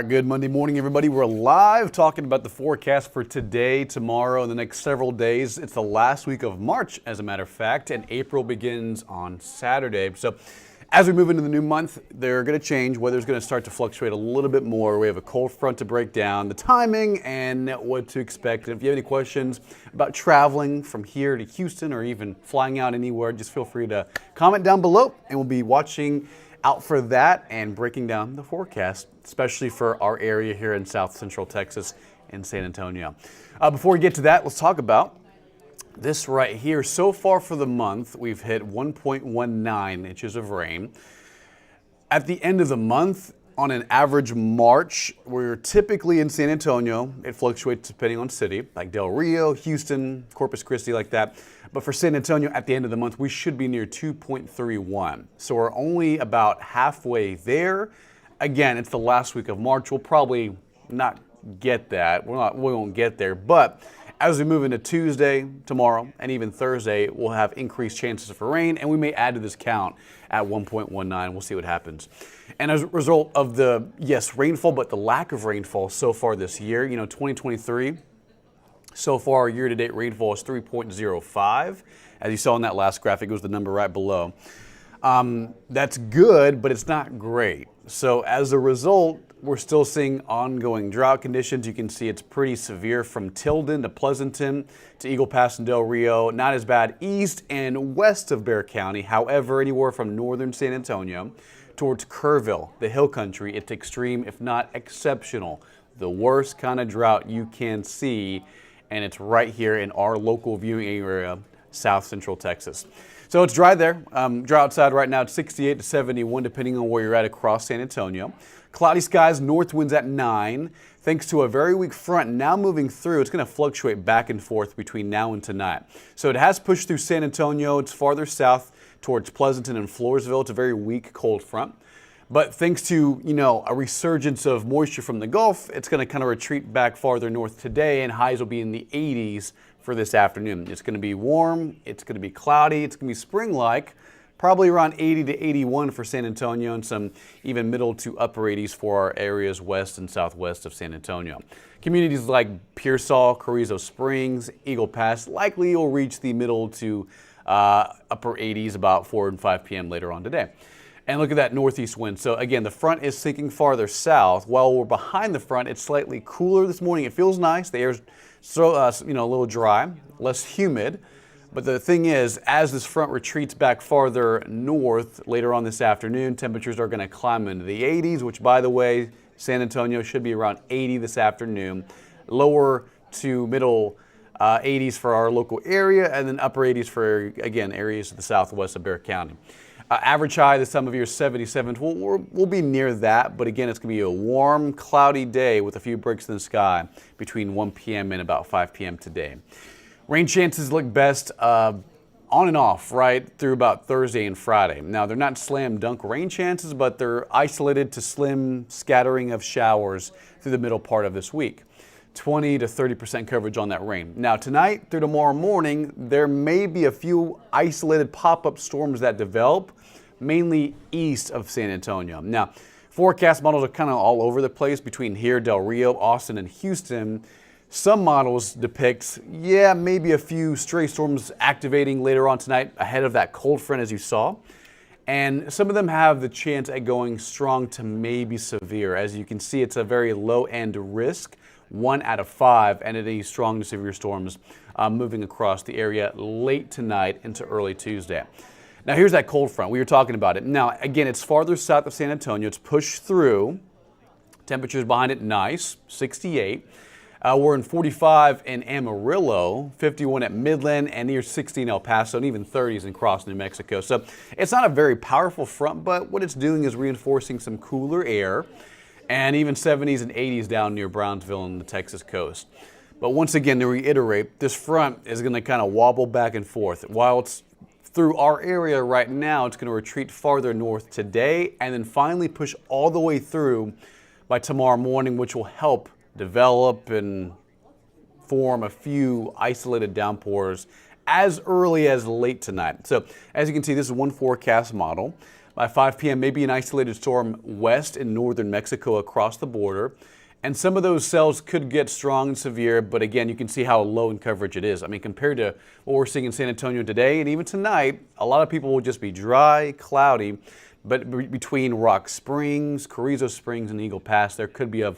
right, good Monday morning, everybody. We're live talking about the forecast for today, tomorrow, and the next several days. It's the last week of March, as a matter of fact, and April begins on Saturday. So as we move into the new month, they're going to change. Weather's going to start to fluctuate a little bit more. We have a cold front to break down the timing and what to expect. And if you have any questions about traveling from here to Houston or even flying out anywhere, just feel free to comment down below, and we'll be watching out for that and breaking down the forecast, especially for our area here in South Central Texas and San Antonio. Before we get to that, let's talk about this right here. So far for the month, we've hit 1.19 inches of rain. At the end of the month, on an average March, we're typically in San Antonio. It fluctuates depending on city, like Del Rio, Houston, Corpus Christi, like that. But for San Antonio, at the end of the month, we should be near 2.31. So we're only about halfway there. Again, it's the last week of March. We'll probably not get that. We won't get there. But as we move into Tuesday, tomorrow, and even Thursday, we'll have increased chances for rain, and we may add to this count at 1.19. We'll see what happens. And as a result of the, yes, rainfall, but the lack of rainfall so far this year, 2023, so far year-to-date rainfall is 3.05. As you saw in that last graphic, it was the number right below. That's good, but it's not great. So as a result, we're still seeing ongoing drought conditions. You can see it's pretty severe from Tilden to Pleasanton to Eagle Pass and Del Rio. Not as bad east and west of Bexar County. However, anywhere from northern San Antonio towards Kerrville, the hill country, it's extreme, if not exceptional. The worst kind of drought you can see, and it's right here in our local viewing area, South Central Texas. So it's dry there. Dry outside right now, it's 68 to 71, depending on where you're at across San Antonio. Cloudy skies, north winds at 9. Thanks to a very weak front now moving through, it's going to fluctuate back and forth between now and tonight. So it has pushed through San Antonio. It's farther south towards Pleasanton and Floresville. It's a very weak cold front. But thanks to, a resurgence of moisture from the Gulf, it's going to kind of retreat back farther north today, and highs will be in the 80s for this afternoon. It's going to be warm, it's going to be cloudy, it's going to be spring-like, probably around 80 to 81 for San Antonio, and some even middle to upper 80s for our areas west and southwest of San Antonio. Communities like Pearsall, Carrizo Springs, Eagle Pass likely will reach the middle to upper 80s about 4 and 5 p.m. later on today. And look at that northeast wind. So again, the front is sinking farther south. While we're behind the front, it's slightly cooler this morning. It feels nice. The air's so, a little dry, less humid. But the thing is, as this front retreats back farther north later on this afternoon, temperatures are going to climb into the 80s, which, by the way, San Antonio should be around 80 this afternoon. Lower to middle 80s for our local area, and then upper 80s for, again, areas of the southwest of Bexar County. Average high this time of year is 77. We'll be near that, but again, it's going to be a warm, cloudy day with a few breaks in the sky between 1 p.m. and about 5 p.m. today. Rain chances look best on and off right through about Thursday and Friday. Now, they're not slam dunk rain chances, but they're isolated to slim scattering of showers through the middle part of this week. 20 to 30% coverage on that rain. Now tonight through tomorrow morning, there may be a few isolated pop-up storms that develop, mainly east of San Antonio. Now, forecast models are kind of all over the place between here, Del Rio, Austin, and Houston. Some models depict, maybe a few stray storms activating later on tonight ahead of that cold front as you saw. And some of them have the chance at going strong to maybe severe. As you can see, it's a very low-end risk. 1 out of 5 and any strong to severe storms moving across the area late tonight into early Tuesday. Now here's that cold front. We were talking about it. Now again, it's farther south of San Antonio. It's pushed through. Temperatures behind it nice, 68. We're in 45 in Amarillo, 51 at Midland, and near 60 in El Paso, and even 30s in Cross, New Mexico. So it's not a very powerful front, but what it's doing is reinforcing some cooler air, and even 70s and 80s down near Brownsville and the Texas coast. But once again, to reiterate, this front is going to kind of wobble back and forth. While it's through our area right now, it's going to retreat farther north today and then finally push all the way through by tomorrow morning, which will help develop and form a few isolated downpours as early as late tonight. So as you can see, this is one forecast model. By 5 p.m., maybe an isolated storm west in northern Mexico across the border. And some of those cells could get strong and severe, but again, you can see how low in coverage it is. I mean, compared to what we're seeing in San Antonio today and even tonight, a lot of people will just be dry, cloudy, but between Rock Springs, Carrizo Springs, and Eagle Pass, there could be a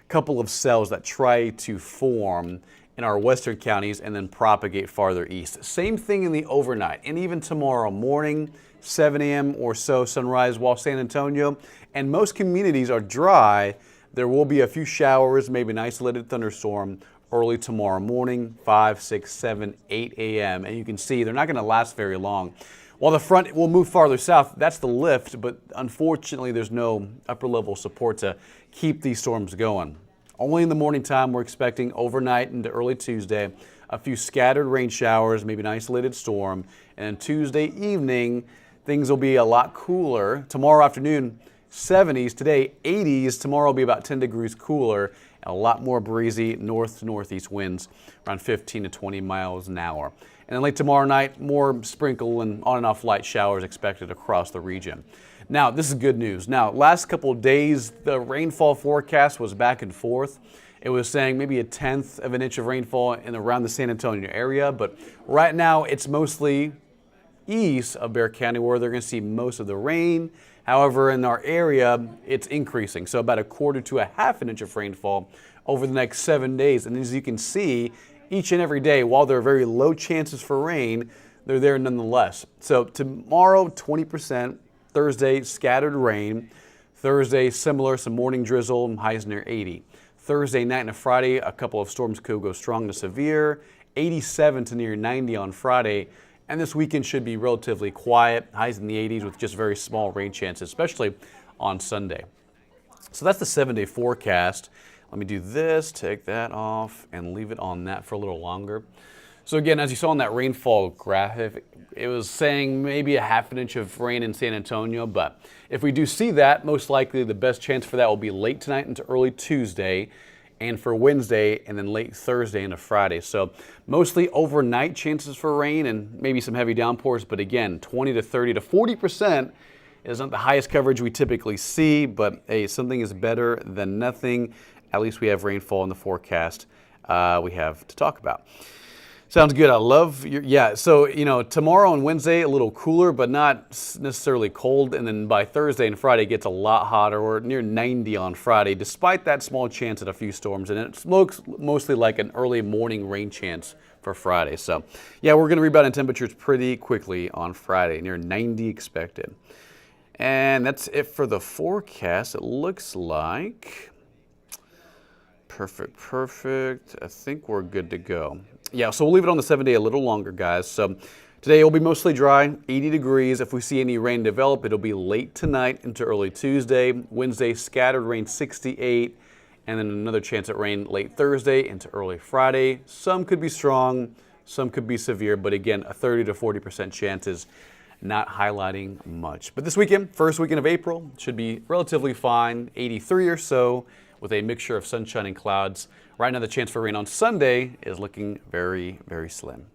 couple of cells that try to form in our western counties and then propagate farther east. Same thing in the overnight and even tomorrow morning, 7 a.m. or so sunrise while San Antonio and most communities are dry. There will be a few showers, maybe an isolated thunderstorm early tomorrow morning, 5, 6, 7, 8 a.m. And you can see they're not going to last very long. While the front will move farther south, that's the lift, but unfortunately there's no upper level support to keep these storms going. Only in the morning time, we're expecting overnight into early Tuesday, a few scattered rain showers, maybe an isolated storm. And then Tuesday evening, things will be a lot cooler. Tomorrow afternoon, 70s, today 80s, tomorrow will be about 10 degrees cooler, and a lot more breezy north to northeast winds, around 15 to 20 miles an hour. And then late tomorrow night, more sprinkle and on and off light showers expected across the region. Now, this is good news. Now, last couple of days, the rainfall forecast was back and forth. It was saying maybe a tenth of an inch of rainfall in around the San Antonio area, but right now it's mostly east of Bexar County where they're going to see most of the rain. However, in our area, it's increasing. So about a quarter to a half an inch of rainfall over the next 7 days. And as you can see, each and every day, while there are very low chances for rain, they're there nonetheless. So tomorrow, 20%. Thursday, scattered rain. Thursday, similar, some morning drizzle, highs near 80. Thursday night and Friday, a couple of storms could go strong to severe. 87 to near 90 on Friday. And this weekend should be relatively quiet, highs in the 80s with just very small rain chances, especially on Sunday. So that's the 7-day forecast. Let me do this, take that off, and leave it on that for a little longer. So again, as you saw in that rainfall graphic, it was saying maybe a half an inch of rain in San Antonio, but if we do see that, most likely the best chance for that will be late tonight into early Tuesday, and for Wednesday, and then late Thursday into Friday. So mostly overnight chances for rain and maybe some heavy downpours, but again, 20 to 30 to 40% is not the highest coverage we typically see, but hey, something is better than nothing. At least we have rainfall in the forecast we have to talk about. Sounds good. I love your, so, tomorrow and Wednesday, a little cooler, but not necessarily cold. And then by Thursday and Friday, it gets a lot hotter. We're near 90 on Friday, despite that small chance at a few storms. And it looks mostly like an early morning rain chance for Friday. So, yeah, we're going to rebound in temperatures pretty quickly on Friday, near 90 expected. And that's it for the forecast. It looks like. Perfect. I think we're good to go. Yeah, so we'll leave it on the 7-day a little longer, guys. So today it will be mostly dry, 80 degrees. If we see any rain develop, it'll be late tonight into early Tuesday. Wednesday, scattered rain, 68. And then another chance at rain late Thursday into early Friday. Some could be strong, some could be severe, but again, a 30 to 40% chance is not highlighting much. But this weekend, first weekend of April, should be relatively fine, 83 or so, with a mixture of sunshine and clouds. Right now, the chance for rain on Sunday is looking very, very slim.